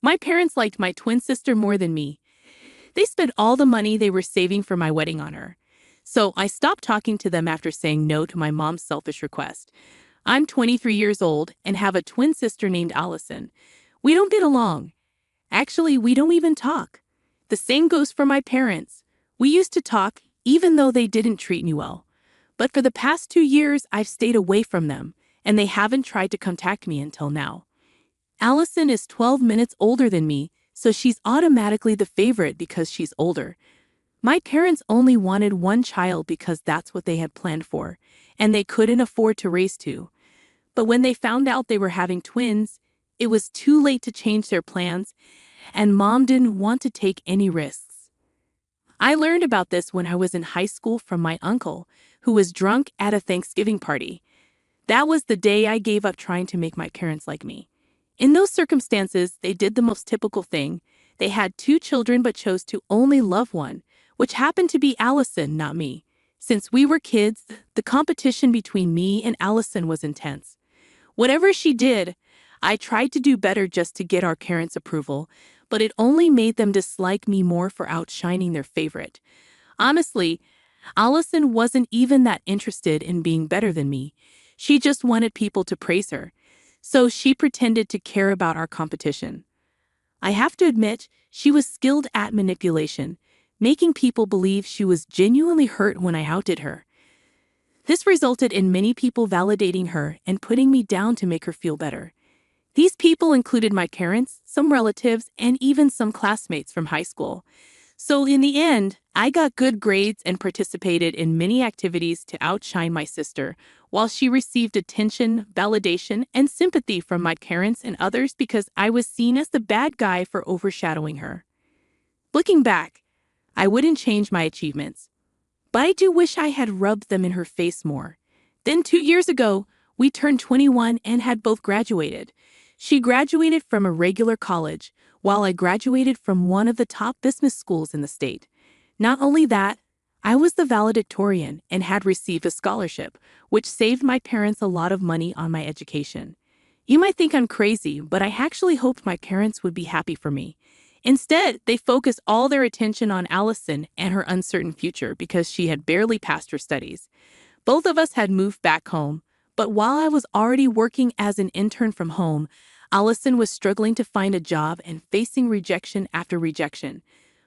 My parents liked my twin sister more than me. They spent all the money they were saving for my wedding on her. So I stopped talking to them after saying no to my mom's selfish request. I'm 23 years old and have a twin sister named Allison. We don't get along. Actually, we don't even talk. The same goes for my parents. We used to talk, even though they didn't treat me well. But for the past 2 years, I've stayed away from them, and they haven't tried to contact me until now. Allison is 12 minutes older than me, so she's automatically the favorite because she's older. My parents only wanted one child because that's what they had planned for, and they couldn't afford to raise two. But when they found out they were having twins, it was too late to change their plans, and Mom didn't want to take any risks. I learned about this when I was in high school from my uncle, who was drunk at a Thanksgiving party. That was the day I gave up trying to make my parents like me. In those circumstances, they did the most typical thing. They had two children but chose to only love one, which happened to be Allison, not me. Since we were kids, the competition between me and Allison was intense. Whatever she did, I tried to do better just to get our parents' approval, but it only made them dislike me more for outshining their favorite. Honestly, Allison wasn't even that interested in being better than me. She just wanted people to praise her. So she pretended to care about our competition. I have to admit, she was skilled at manipulation, making people believe she was genuinely hurt when I outed her. This resulted in many people validating her and putting me down to make her feel better. These people included my parents, some relatives, and even some classmates from high school. So in the end, I got good grades and participated in many activities to outshine my sister, while she received attention, validation, and sympathy from my parents and others because I was seen as the bad guy for overshadowing her. Looking back, I wouldn't change my achievements, but I do wish I had rubbed them in her face more. Then 2 years ago, we turned 21 and had both graduated. She graduated from a regular college, while I graduated from one of the top business schools in the state. Not only that, I was the valedictorian and had received a scholarship, which saved my parents a lot of money on my education. You might think I'm crazy, but I actually hoped my parents would be happy for me. Instead, they focused all their attention on Allison and her uncertain future because she had barely passed her studies. Both of us had moved back home, but while I was already working as an intern from home, Allison was struggling to find a job and facing rejection after rejection.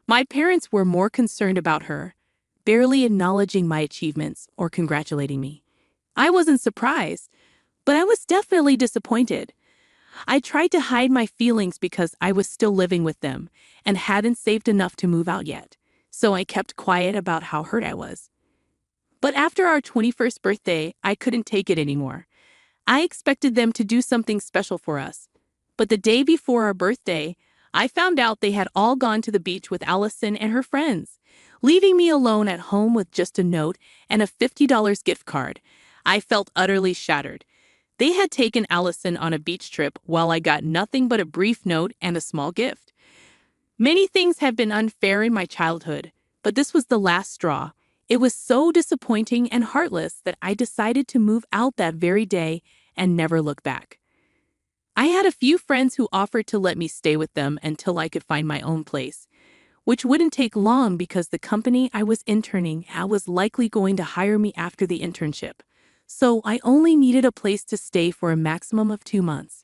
My parents were more concerned about her, barely acknowledging my achievements or congratulating me. I wasn't surprised, but I was definitely disappointed. I tried to hide my feelings because I was still living with them and hadn't saved enough to move out yet, so I kept quiet about how hurt I was. But after our 21st birthday, I couldn't take it anymore. I expected them to do something special for us. But the day before our birthday, I found out they had all gone to the beach with Allison and her friends, leaving me alone at home with just a note and a $50 gift card. I felt utterly shattered. They had taken Allison on a beach trip while I got nothing but a brief note and a small gift. Many things have been unfair in my childhood, but this was the last straw. It was so disappointing and heartless that I decided to move out that very day and never look back. I had a few friends who offered to let me stay with them until I could find my own place, which wouldn't take long because the company I was interning at was likely going to hire me after the internship. So I only needed a place to stay for a maximum of 2 months.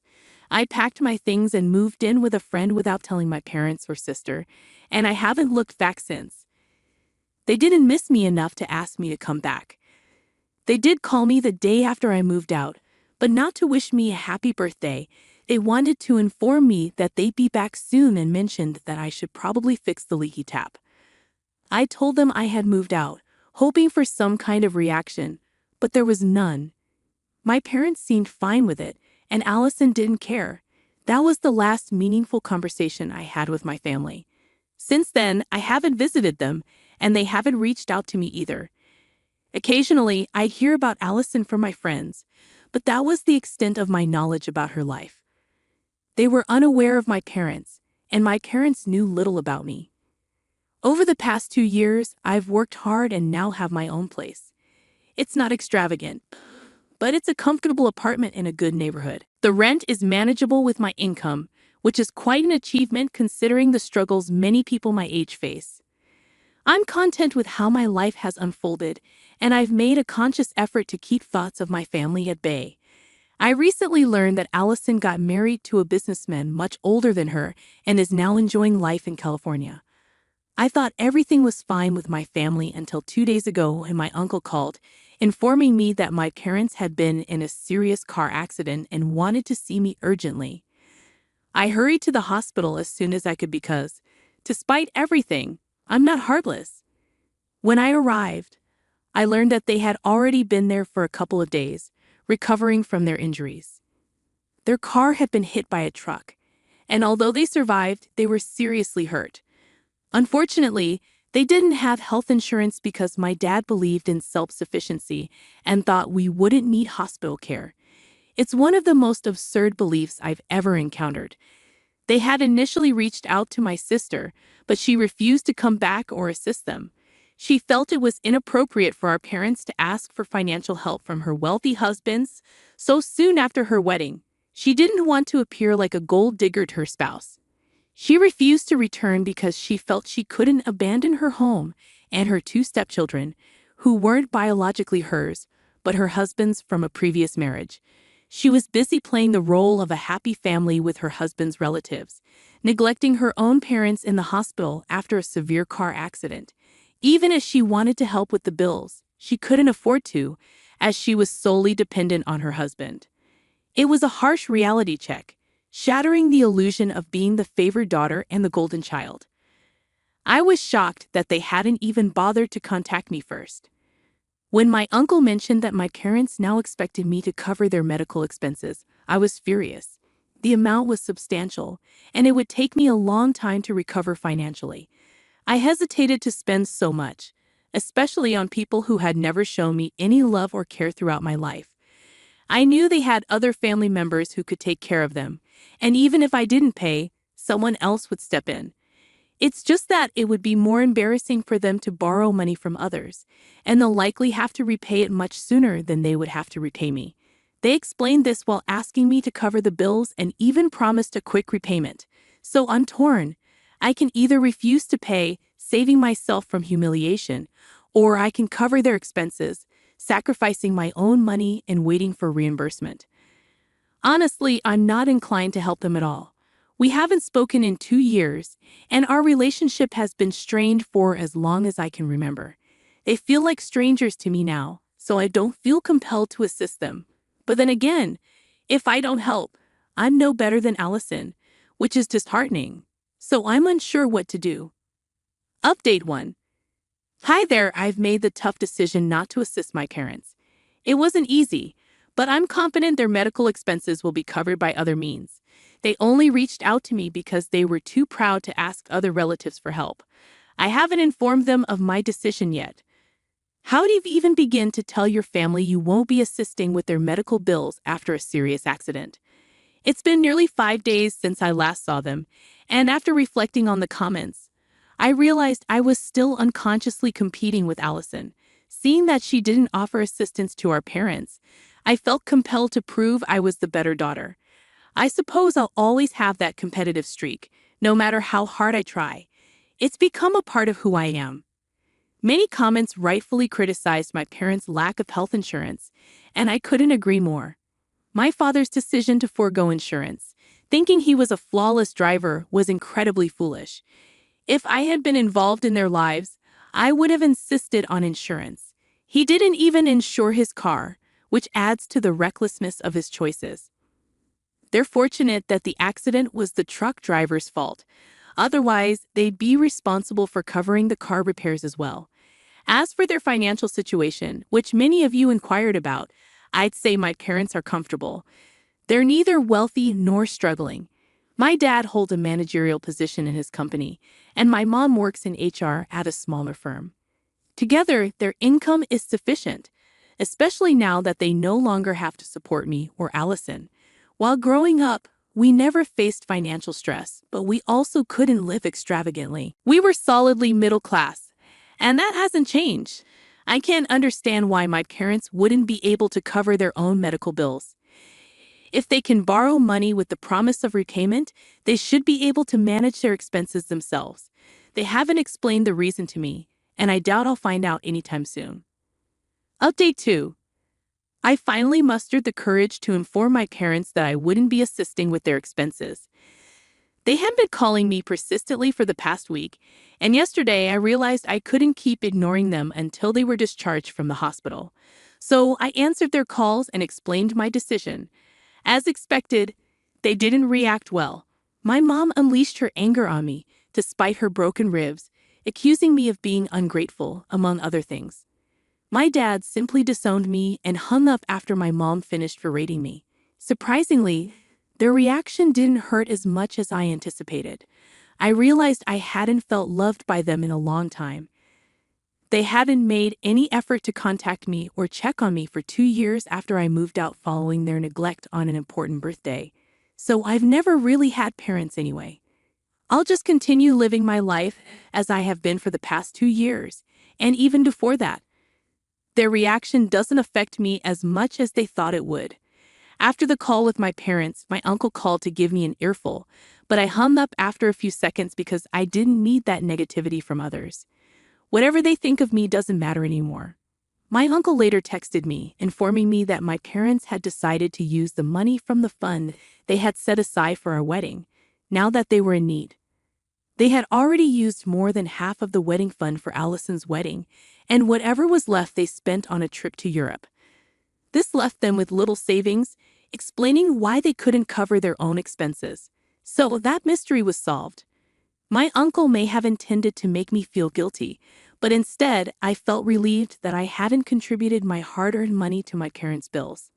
I packed my things and moved in with a friend without telling my parents or sister, and I haven't looked back since. They didn't miss me enough to ask me to come back. They did call me the day after I moved out, but not to wish me a happy birthday. They wanted to inform me that they'd be back soon and mentioned that I should probably fix the leaky tap. I told them I had moved out, hoping for some kind of reaction, but there was none. My parents seemed fine with it, and Allison didn't care. That was the last meaningful conversation I had with my family. Since then, I haven't visited them, and they haven't reached out to me either. Occasionally, I'd hear about Allison from my friends, but that was the extent of my knowledge about her life. They were unaware of my parents, and my parents knew little about me. Over the past 2 years, I've worked hard and now have my own place. It's not extravagant, but it's a comfortable apartment in a good neighborhood. The rent is manageable with my income, which is quite an achievement considering the struggles many people my age face. I'm content with how my life has unfolded, and I've made a conscious effort to keep thoughts of my family at bay. I recently learned that Allison got married to a businessman much older than her and is now enjoying life in California. I thought everything was fine with my family until 2 days ago when my uncle called, informing me that my parents had been in a serious car accident and wanted to see me urgently. I hurried to the hospital as soon as I could because, despite everything, I'm not heartless. When I arrived, I learned that they had already been there for a couple of days, recovering from their injuries. Their car had been hit by a truck, and although they survived, they were seriously hurt. Unfortunately, they didn't have health insurance because my dad believed in self-sufficiency and thought we wouldn't need hospital care. It's one of the most absurd beliefs I've ever encountered. They had initially reached out to my sister, but she refused to come back or assist them. She felt it was inappropriate for our parents to ask for financial help from her wealthy husbands so soon after her wedding. She didn't want to appear like a gold digger to her spouse. She refused to return because she felt she couldn't abandon her home and her 2 stepchildren, who weren't biologically hers, but her husband's from a previous marriage. She was busy playing the role of a happy family with her husband's relatives, neglecting her own parents in the hospital after a severe car accident. Even as she wanted to help with the bills, she couldn't afford to, as she was solely dependent on her husband. It was a harsh reality check, shattering the illusion of being the favored daughter and the golden child. I was shocked that they hadn't even bothered to contact me first. When my uncle mentioned that my parents now expected me to cover their medical expenses, I was furious. The amount was substantial, and it would take me a long time to recover financially. I hesitated to spend so much, especially on people who had never shown me any love or care throughout my life. I knew they had other family members who could take care of them, and even if I didn't pay, someone else would step in. It's just that it would be more embarrassing for them to borrow money from others, and they'll likely have to repay it much sooner than they would have to repay me. They explained this while asking me to cover the bills and even promised a quick repayment. So I'm torn. I can either refuse to pay, saving myself from humiliation, or I can cover their expenses, sacrificing my own money and waiting for reimbursement. Honestly, I'm not inclined to help them at all. We haven't spoken in 2 years, and our relationship has been strained for as long as I can remember. They feel like strangers to me now, so I don't feel compelled to assist them. But then again, if I don't help, I'm no better than Allison, which is disheartening. So I'm unsure what to do. Update 1. Hi there, I've made the tough decision not to assist my parents. It wasn't easy, but I'm confident their medical expenses will be covered by other means. They only reached out to me because they were too proud to ask other relatives for help. I haven't informed them of my decision yet. How do you even begin to tell your family you won't be assisting with their medical bills after a serious accident? It's been nearly 5 days since I last saw them, and after reflecting on the comments, I realized I was still unconsciously competing with Allison. Seeing that she didn't offer assistance to our parents, I felt compelled to prove I was the better daughter. I suppose I'll always have that competitive streak, no matter how hard I try. It's become a part of who I am. Many comments rightfully criticized my parents' lack of health insurance, and I couldn't agree more. My father's decision to forego insurance, thinking he was a flawless driver, was incredibly foolish. If I had been involved in their lives, I would have insisted on insurance. He didn't even insure his car, which adds to the recklessness of his choices. They're fortunate that the accident was the truck driver's fault. Otherwise, they'd be responsible for covering the car repairs as well. As for their financial situation, which many of you inquired about, I'd say my parents are comfortable. They're neither wealthy nor struggling. My dad holds a managerial position in his company, and my mom works in HR at a smaller firm. Together, their income is sufficient, especially now that they no longer have to support me or Allison. While growing up, we never faced financial stress, but we also couldn't live extravagantly. We were solidly middle class, and that hasn't changed. I can't understand why my parents wouldn't be able to cover their own medical bills. If they can borrow money with the promise of repayment, they should be able to manage their expenses themselves. They haven't explained the reason to me, and I doubt I'll find out anytime soon. Update 2. I finally mustered the courage to inform my parents that I wouldn't be assisting with their expenses. They had been calling me persistently for the past week, and yesterday I realized I couldn't keep ignoring them until they were discharged from the hospital. So I answered their calls and explained my decision. As expected, they didn't react well. My mom unleashed her anger on me, despite her broken ribs, accusing me of being ungrateful, among other things. My dad simply disowned me and hung up after my mom finished berating me. Surprisingly, their reaction didn't hurt as much as I anticipated. I realized I hadn't felt loved by them in a long time. They hadn't made any effort to contact me or check on me for 2 years after I moved out following their neglect on an important birthday. So I've never really had parents anyway. I'll just continue living my life as I have been for the past 2 years, and even before that. Their reaction doesn't affect me as much as they thought it would. After the call with my parents, my uncle called to give me an earful, but I hung up after a few seconds because I didn't need that negativity from others. Whatever they think of me doesn't matter anymore. My uncle later texted me, informing me that my parents had decided to use the money from the fund they had set aside for our wedding, now that they were in need. They had already used more than half of the wedding fund for Allison's wedding, and whatever was left they spent on a trip to Europe. This left them with little savings, explaining why they couldn't cover their own expenses. So that mystery was solved. My uncle may have intended to make me feel guilty, but instead I felt relieved that I hadn't contributed my hard-earned money to my parents' bills.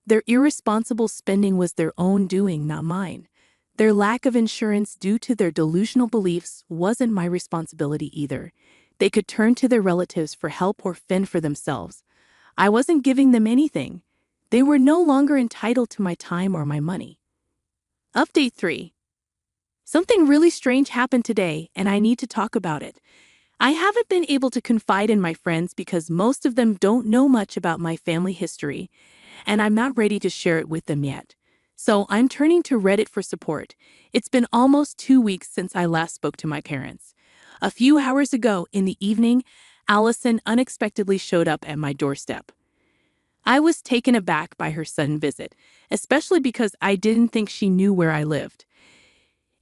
Their irresponsible spending was their own doing, not mine. Their lack of insurance due to their delusional beliefs wasn't my responsibility either. They could turn to their relatives for help or fend for themselves. I wasn't giving them anything. They were no longer entitled to my time or my money. Update 3. Something really strange happened today, and I need to talk about it. I haven't been able to confide in my friends because most of them don't know much about my family history, and I'm not ready to share it with them yet. So I'm turning to Reddit for support. It's been almost 2 weeks since I last spoke to my parents. A few hours ago in the evening, Allison unexpectedly showed up at my doorstep. I was taken aback by her sudden visit, especially because I didn't think she knew where I lived.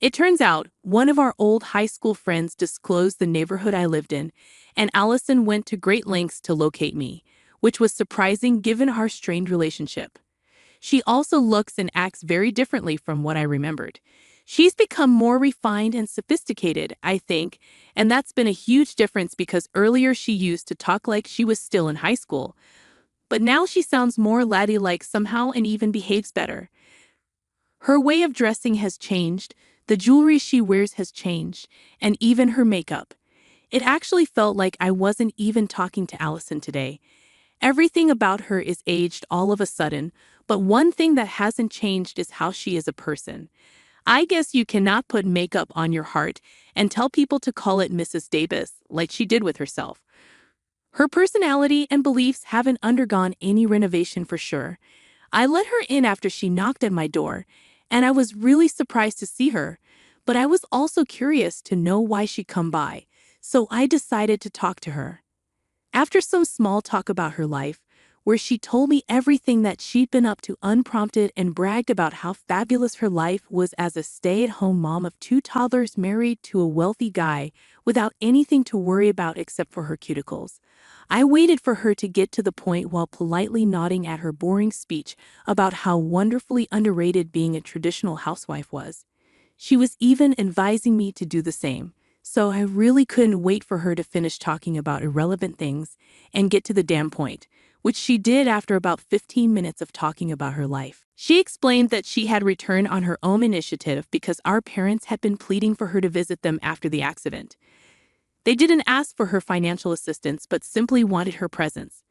It turns out, one of our old high school friends disclosed the neighborhood I lived in, and Allison went to great lengths to locate me, which was surprising given our strained relationship. She also looks and acts very differently from what I remembered. She's become more refined and sophisticated, I think, and that's been a huge difference because earlier she used to talk like she was still in high school. But now she sounds more laddie-like somehow and even behaves better. Her way of dressing has changed, the jewelry she wears has changed, and even her makeup. It actually felt like I wasn't even talking to Allison today. Everything about her is aged all of a sudden, but one thing that hasn't changed is how she is a person. I guess you cannot put makeup on your heart and tell people to call it Mrs. Davis, like she did with herself. Her personality and beliefs haven't undergone any renovation for sure. I let her in after she knocked at my door, and I was really surprised to see her, but I was also curious to know why she'd come by, so I decided to talk to her. After some small talk about her life, where she told me everything that she'd been up to unprompted and bragged about how fabulous her life was as a stay-at-home mom of 2 toddlers married to a wealthy guy without anything to worry about except for her cuticles. I waited for her to get to the point while politely nodding at her boring speech about how wonderfully underrated being a traditional housewife was. She was even advising me to do the same, so I really couldn't wait for her to finish talking about irrelevant things and get to the damn point, which she did after about 15 minutes of talking about her life. She explained that she had returned on her own initiative because our parents had been pleading for her to visit them after the accident. They didn't ask for her financial assistance but simply wanted her presence.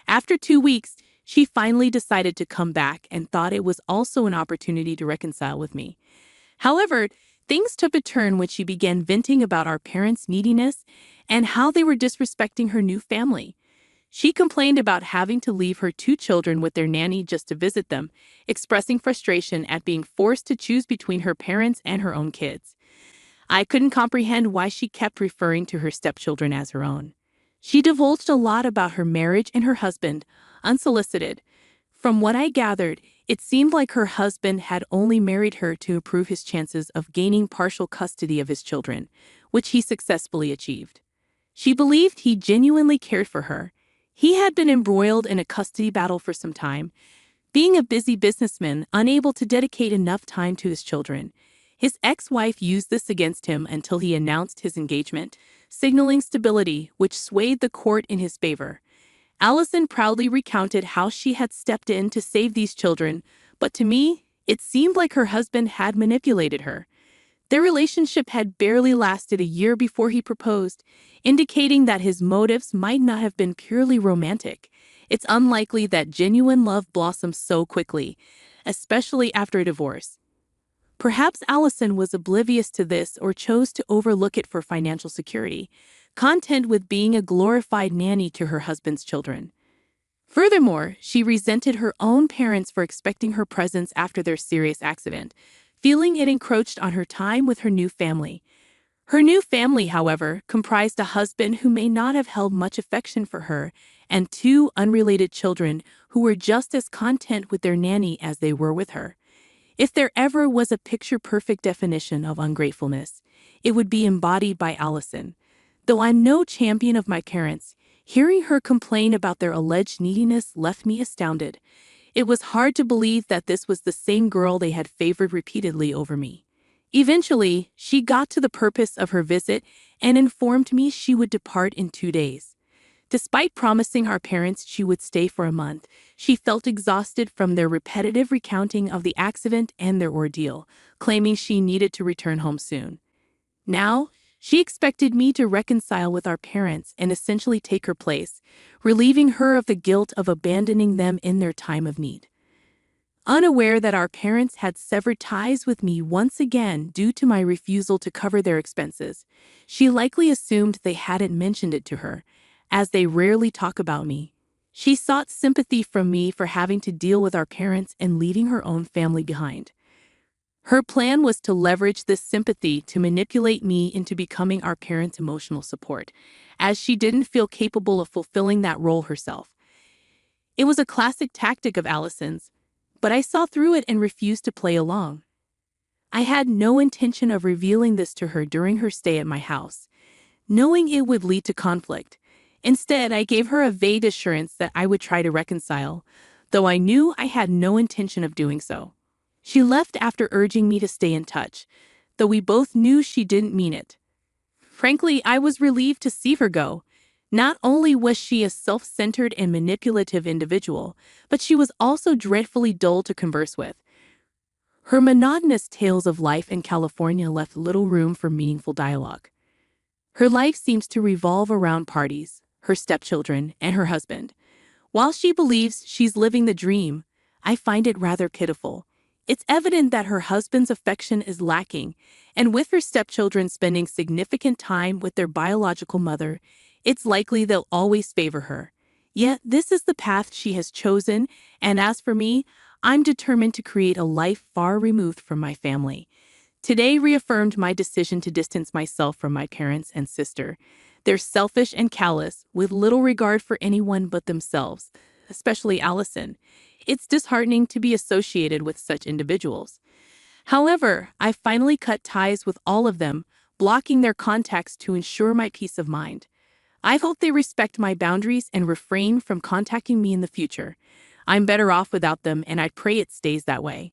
After 2 weeks, she finally decided to come back and thought it was also an opportunity to reconcile with me. However, things took a turn when she began venting about our parents' neediness and how they were disrespecting her new family. She complained about having to leave her two children with their nanny just to visit them, expressing frustration at being forced to choose between her parents and her own kids. I couldn't comprehend why she kept referring to her stepchildren as her own. She divulged a lot about her marriage and her husband, unsolicited. From what I gathered, it seemed like her husband had only married her to improve his chances of gaining partial custody of his children, which he successfully achieved. She believed he genuinely cared for her. He had been embroiled in a custody battle for some time, being a busy businessman unable to dedicate enough time to his children. His ex-wife used this against him until he announced his engagement, signaling stability, which swayed the court in his favor. Allison proudly recounted how she had stepped in to save these children, but to me, it seemed like her husband had manipulated her. Their relationship had barely lasted a year before he proposed, indicating that his motives might not have been purely romantic. It's unlikely that genuine love blossoms so quickly, especially after a divorce. Perhaps Allison was oblivious to this or chose to overlook it for financial security, content with being a glorified nanny to her husband's children. Furthermore, she resented her own parents for expecting her presence after their serious accident, feeling it encroached on her time with her new family. Her new family, however, comprised a husband who may not have held much affection for her and two unrelated children who were just as content with their nanny as they were with her. If there ever was a picture-perfect definition of ungratefulness, it would be embodied by Allison. Though I'm no champion of my parents, hearing her complain about their alleged neediness left me astounded. It was hard to believe that this was the same girl they had favored repeatedly over me. Eventually, she got to the purpose of her visit and informed me she would depart in 2 days. Despite promising our parents she would stay for a month, she felt exhausted from their repetitive recounting of the accident and their ordeal, claiming she needed to return home soon. Now, she expected me to reconcile with our parents and essentially take her place, relieving her of the guilt of abandoning them in their time of need. Unaware that our parents had severed ties with me once again due to my refusal to cover their expenses, she likely assumed they hadn't mentioned it to her, as they rarely talk about me. She sought sympathy from me for having to deal with our parents and leaving her own family behind. Her plan was to leverage this sympathy to manipulate me into becoming our parents' emotional support, as she didn't feel capable of fulfilling that role herself. It was a classic tactic of Allison's, but I saw through it and refused to play along. I had no intention of revealing this to her during her stay at my house, knowing it would lead to conflict. Instead, I gave her a vague assurance that I would try to reconcile, though I knew I had no intention of doing so. She left after urging me to stay in touch, though we both knew she didn't mean it. Frankly, I was relieved to see her go. Not only was she a self-centered and manipulative individual, but she was also dreadfully dull to converse with. Her monotonous tales of life in California left little room for meaningful dialogue. Her life seems to revolve around parties, her stepchildren, and her husband. While she believes she's living the dream, I find it rather pitiful. It's evident that her husband's affection is lacking, and with her stepchildren spending significant time with their biological mother, it's likely they'll always favor her. Yet this is the path she has chosen, and as for me, I'm determined to create a life far removed from my family. Today reaffirmed my decision to distance myself from my parents and sister. They're selfish and callous, with little regard for anyone but themselves, especially Allison. It's disheartening to be associated with such individuals. However, I finally cut ties with all of them, blocking their contacts to ensure my peace of mind. I hope they respect my boundaries and refrain from contacting me in the future. I'm better off without them, and I pray it stays that way.